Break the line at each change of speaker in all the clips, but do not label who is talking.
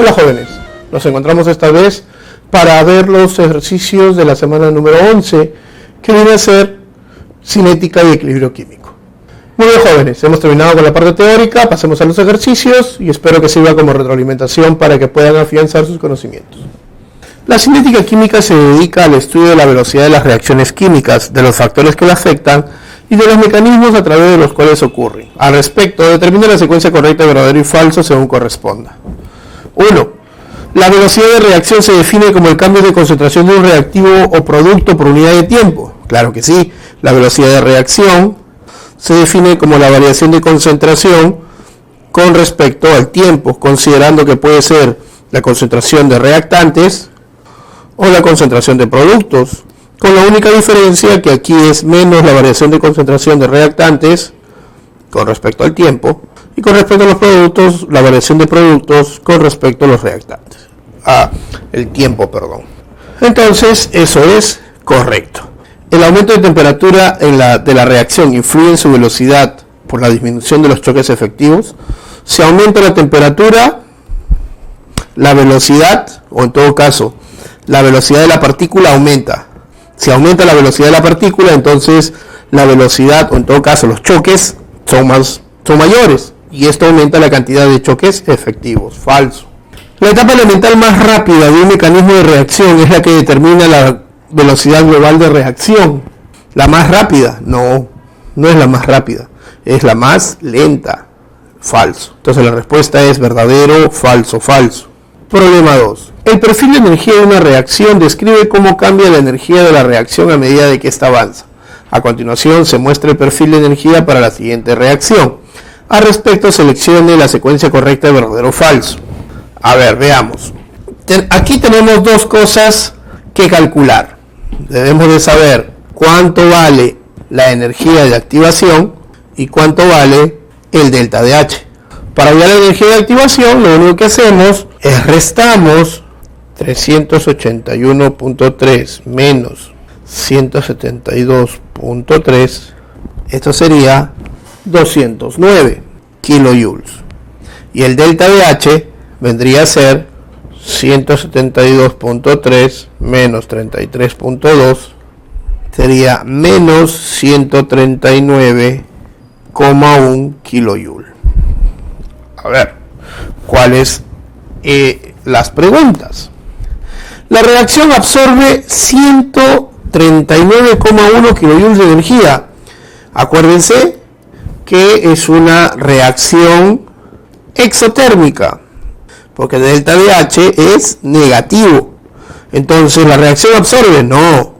Hola jóvenes, nos encontramos esta vez para ver los ejercicios de la semana número 11 que viene a ser cinética y equilibrio químico. Muy bien jóvenes, hemos terminado con la parte teórica, pasemos a los ejercicios y espero que sirva como retroalimentación para que puedan afianzar sus conocimientos. La cinética química se dedica al estudio de la velocidad de las reacciones químicas, de los factores que la afectan y de los mecanismos a través de los cuales ocurren. Al respecto, determina la secuencia correcta de verdadero y falso según corresponda. 1. La velocidad de reacción se define como el cambio de concentración de un reactivo o producto por unidad de tiempo. Claro que sí, la velocidad de reacción se define como la variación de concentración con respecto al tiempo, considerando que puede ser la concentración de reactantes o la concentración de productos, con la única diferencia que aquí es menos la variación de concentración de reactantes con respecto al tiempo, y con respecto a los productos, la variación de productos con respecto a los reactantes. El tiempo, perdón. Entonces, eso es correcto. El aumento de temperatura de la reacción influye en su velocidad por la disminución de los choques efectivos. Si aumenta la temperatura, la velocidad, o en todo caso, la velocidad de la partícula aumenta. Si aumenta la velocidad de la partícula, entonces la velocidad, o en todo caso los choques, son mayores. Y esto aumenta la cantidad de choques efectivos. Falso. La etapa elemental más rápida de un mecanismo de reacción es la que determina la velocidad global de reacción. ¿La más rápida? No es la más rápida. Es la más lenta. Falso. Entonces la respuesta es verdadero, falso, falso. Problema 2. El perfil de energía de una reacción describe cómo cambia la energía de la reacción a medida de que ésta avanza. A continuación se muestra el perfil de energía para la siguiente reacción. Al respecto, seleccione la secuencia correcta de verdadero o falso. A ver, veamos. Aquí tenemos dos cosas que calcular. Debemos de saber cuánto vale la energía de activación y cuánto vale el delta de H. Para hallar la energía de activación, lo único que hacemos es restamos 381.3 menos 172.3. Esto sería 209 kilojoules. Y el delta de H vendría a ser 172.3 menos 33.2. Sería menos 139,1 kilojoules. A ver, ¿cuáles las preguntas? La reacción absorbe 139,1 kilojoules de energía. Acuérdense que es una reacción exotérmica, porque el delta de H es negativo. Entonces, ¿la reacción absorbe? No.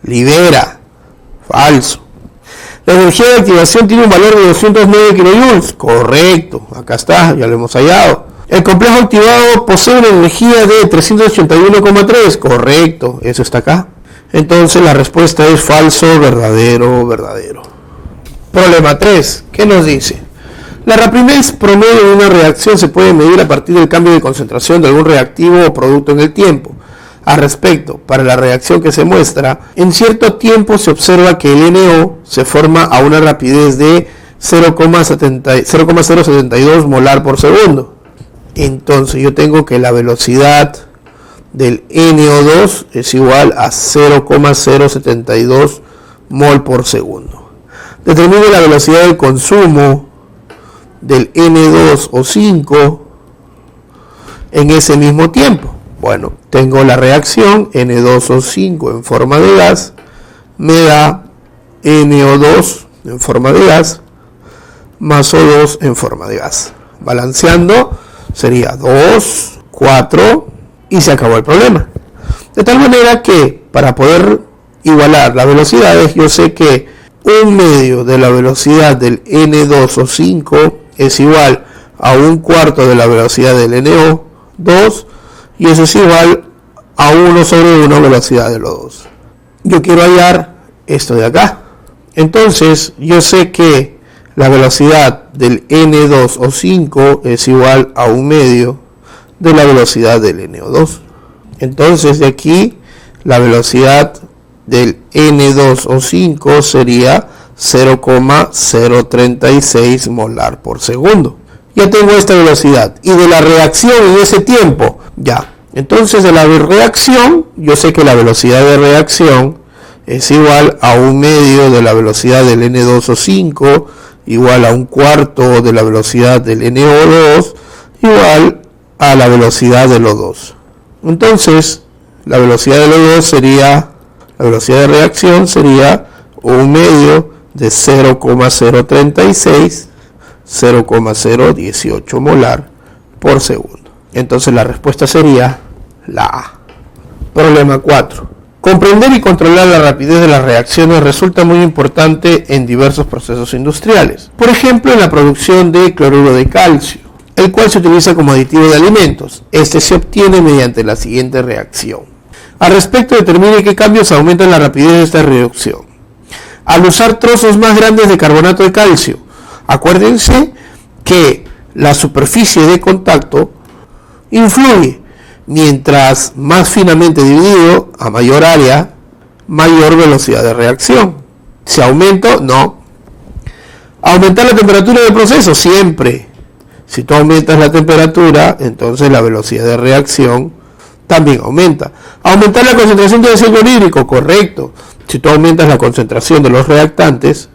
Libera. Falso. La energía de activación tiene un valor de 209 kilojoules. Correcto. Acá está, ya lo hemos hallado. El complejo activado posee una energía de 381,3. Correcto. Eso está acá. Entonces, la respuesta es falso, verdadero, verdadero. Problema 3. ¿Qué nos dice? La rapidez promedio de una reacción se puede medir a partir del cambio de concentración de algún reactivo o producto en el tiempo. Al respecto, para la reacción que se muestra, en cierto tiempo se observa que el NO se forma a una rapidez de 0,072 molar por segundo. Entonces yo tengo que la velocidad del NO2 es igual a 0,072 mol por segundo. Determine la velocidad del consumo del N2O5 en ese mismo tiempo. Bueno, tengo la reacción N2O5 en forma de gas, me da NO2 en forma de gas más O2 en forma de gas. Balanceando sería 2, 4 y se acabó el problema. De tal manera que para poder igualar las velocidades, yo sé que un medio de la velocidad del N2O5 es igual a un cuarto de la velocidad del NO2 y eso es igual a 1 sobre 1 velocidad del O2. Yo quiero hallar esto de acá. Entonces yo sé que la velocidad del N2O5 es igual a un medio de la velocidad del NO2. Entonces de aquí la velocidad del N2O5 sería 0,036 molar por segundo. ya tengo esta velocidad. Y de la reacción en ese tiempo, ya. Entonces de la reacción, yo sé que la velocidad de reacción es igual a 1/2 de la velocidad del N2O5, igual a 1/4 de la velocidad del NO2, igual a la velocidad del O2. Entonces, la velocidad del O2 sería, la velocidad de reacción sería 1/2 de 0,036, 0,018 molar por segundo. Entonces la respuesta sería la A. Problema 4. Comprender y controlar la rapidez de las reacciones resulta muy importante en diversos procesos industriales. Por ejemplo, en la producción de cloruro de calcio, el cual se utiliza como aditivo de alimentos. Este se obtiene mediante la siguiente reacción. Al respecto, determine qué cambios aumentan la rapidez de esta reacción. Al usar trozos más grandes de carbonato de calcio, acuérdense que la superficie de contacto influye. Mientras más finamente dividido, a mayor área, mayor velocidad de reacción. Si aumento, no. Aumentar la temperatura del proceso, siempre. Si tú aumentas la temperatura, entonces la velocidad de reacción también aumenta. Aumentar la concentración de ácido clorhídrico, correcto. Si tú aumentas la concentración de los reactantes,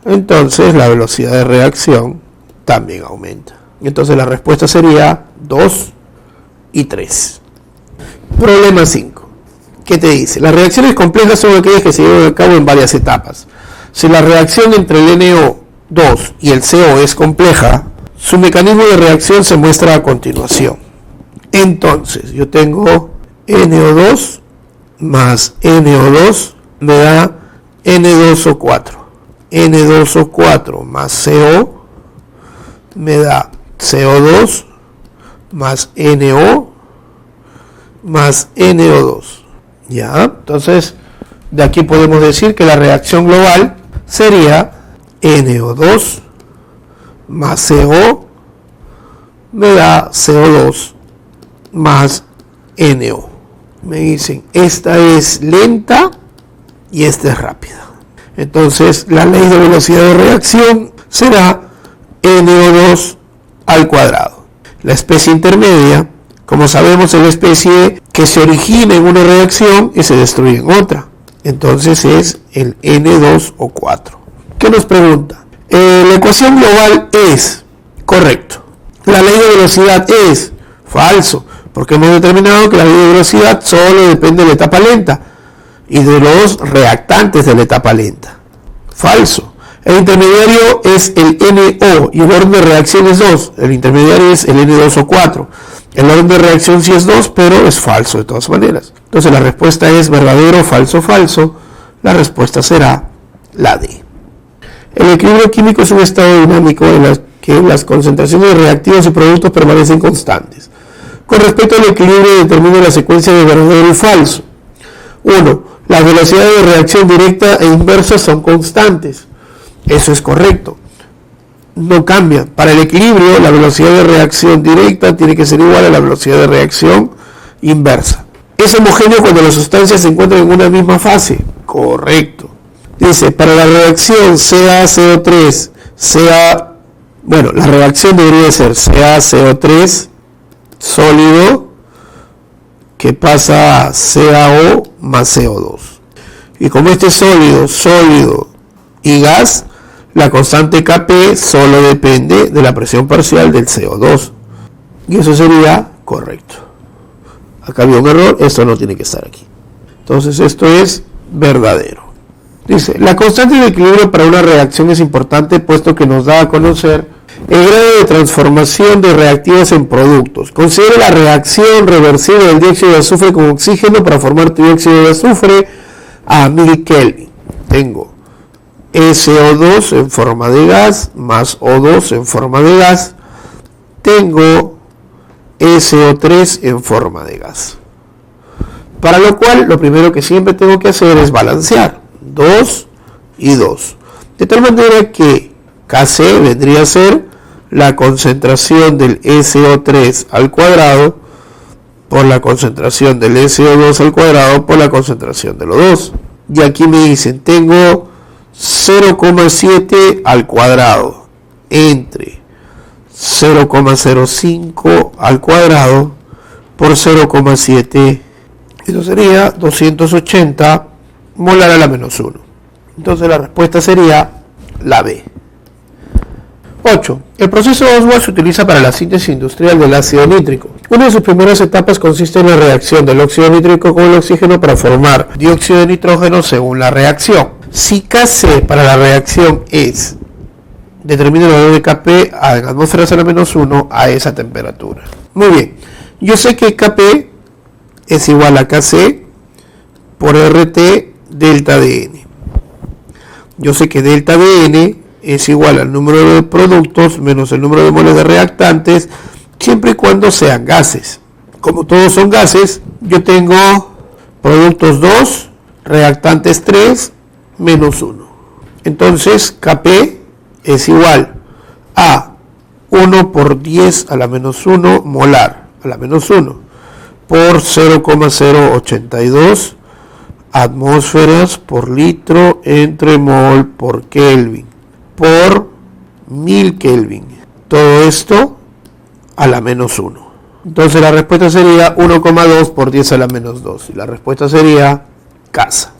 entonces la velocidad de reacción también aumenta. Entonces la respuesta sería 2 y 3. Problema 5. ¿Qué te dice? Las reacciones complejas son aquellas que se llevan a cabo en varias etapas. Si la reacción entre el NO2 y el CO es compleja, su mecanismo de reacción se muestra a continuación. Entonces, yo tengo NO2 más NO2 me da N2O4. N2O4 más CO me da CO2 más NO más NO2. Ya, entonces de aquí podemos decir que la reacción global sería NO2 más CO me da CO2 más NO. Me dicen, esta es lenta y esta es rápida. Entonces la ley de velocidad de reacción será NO2 al cuadrado. La especie intermedia, como sabemos, es la especie que se origina en una reacción y se destruye en otra. Entonces es el N2O4. ¿Qué nos pregunta? La ecuación global es correcto. La ley de velocidad es falso, porque hemos determinado que la ley de velocidad solo depende de la etapa lenta y de los reactantes de la etapa lenta. Falso. El intermediario es el NO y el orden de reacción es 2. El intermediario es el N2O4. El orden de reacción sí es 2, pero es falso de todas maneras. Entonces la respuesta es verdadero, falso, falso. La respuesta será la D. El equilibrio químico es un estado dinámico en el que las concentraciones de reactivos y productos permanecen constantes. Con respecto al equilibrio, determina la secuencia de verdadero y falso. 1. Las velocidades de reacción directa e inversa son constantes. Eso es correcto. No cambia. Para el equilibrio, la velocidad de reacción directa tiene que ser igual a la velocidad de reacción inversa. Es homogéneo cuando las sustancias se encuentran en una misma fase. Correcto. Dice, para la reacción CaCO3, la reacción debería ser CaCO3 sólido que pasa a CaO más CO2. Y como este es sólido y gas, la constante Kp solo depende de la presión parcial del CO2. Y eso sería correcto. Acá había un error, esto no tiene que estar aquí. Entonces esto es verdadero. Dice, la constante de equilibrio para una reacción es importante puesto que nos da a conocer el grado de transformación de reactivos en productos. Considere la reacción reversible del dióxido de azufre con oxígeno para formar dióxido de azufre a 1000 Kelvin. Tengo SO2 en forma de gas más O2 en forma de gas. Tengo SO3 en forma de gas. Para lo cual, lo primero que siempre tengo que hacer es balancear 2 y 2. De tal manera que Kc vendría a ser la concentración del SO3 al cuadrado por la concentración del SO2 al cuadrado por la concentración del O2. Y aquí me dicen, tengo 0,7 al cuadrado entre 0,05 al cuadrado por 0,7. Eso sería 280 molar a la menos 1. Entonces la respuesta sería la B. 8. El proceso Oswald se utiliza para la síntesis industrial del ácido nítrico. Una de sus primeras etapas consiste en la reacción del óxido nítrico con el oxígeno para formar dióxido de nitrógeno según la reacción. Si Kc para la reacción es, determina el valor de Kp en atmósferas a la menos 1 a esa temperatura. Muy bien, yo sé que Kp es igual a Kc por RT delta de N. Yo sé que delta de N es igual al número de productos menos el número de moles de reactantes, siempre y cuando sean gases. Como todos son gases, yo tengo productos 2, reactantes 3, menos 1. Entonces, Kp es igual a 1 por 10 a la menos 1 molar a la menos 1 por 0,082 atmósferas por litro entre mol por Kelvin por 1000 Kelvin. Todo esto a la menos 1. Entonces la respuesta sería 1,2 por 10 a la menos 2. Y la respuesta sería casa.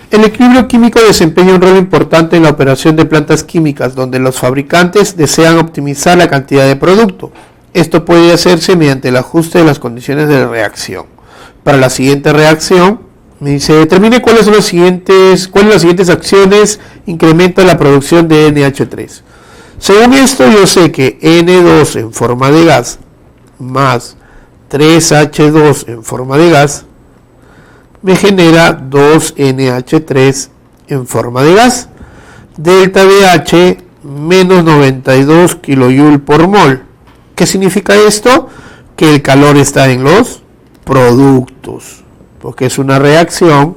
El equilibrio químico desempeña un rol importante en la operación de plantas químicas, donde los fabricantes desean optimizar la cantidad de producto. Esto puede hacerse mediante el ajuste de las condiciones de reacción. Para la siguiente reacción, me dice, determine cuáles las siguientes acciones incrementan la producción de NH3. Según esto, yo sé que N2 en forma de gas más 3H2 en forma de gas me genera 2NH3 en forma de gas. Delta de H menos 92 kJ por mol. ¿Qué significa esto? Que el calor está en los productos, porque es una reacción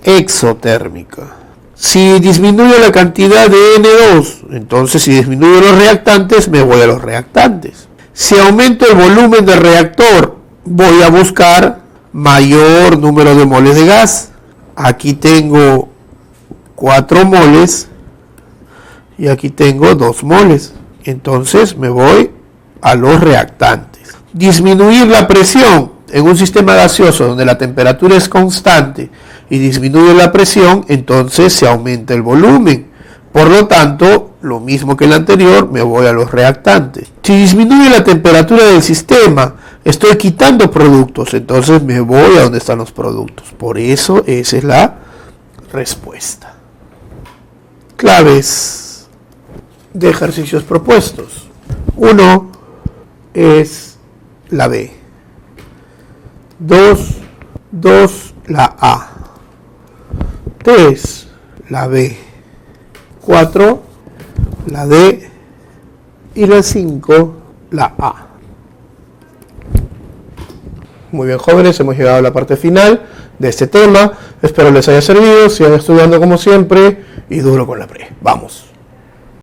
exotérmica. Si disminuyo la cantidad de N2, entonces si disminuyo los reactantes, me voy a los reactantes. Si aumento el volumen del reactor, voy a buscar mayor número de moles de gas. Aquí tengo 4 moles y aquí tengo 2 moles. Entonces me voy a los reactantes. Disminuir la presión en un sistema gaseoso donde la temperatura es constante y disminuye la presión, entonces se aumenta el volumen. Por lo tanto, lo mismo que el anterior, me voy a los reactantes. Si disminuye la temperatura del sistema, estoy quitando productos, entonces me voy a donde están los productos. Por eso esa es la respuesta. Claves de ejercicios propuestos. 1 es la B. 2 la A. 3 la B. 4 la D. Y la 5 la A. Muy bien, jóvenes, hemos llegado a la parte final de este tema. Espero les haya servido. Sigan estudiando como siempre y duro con la pre. Vamos.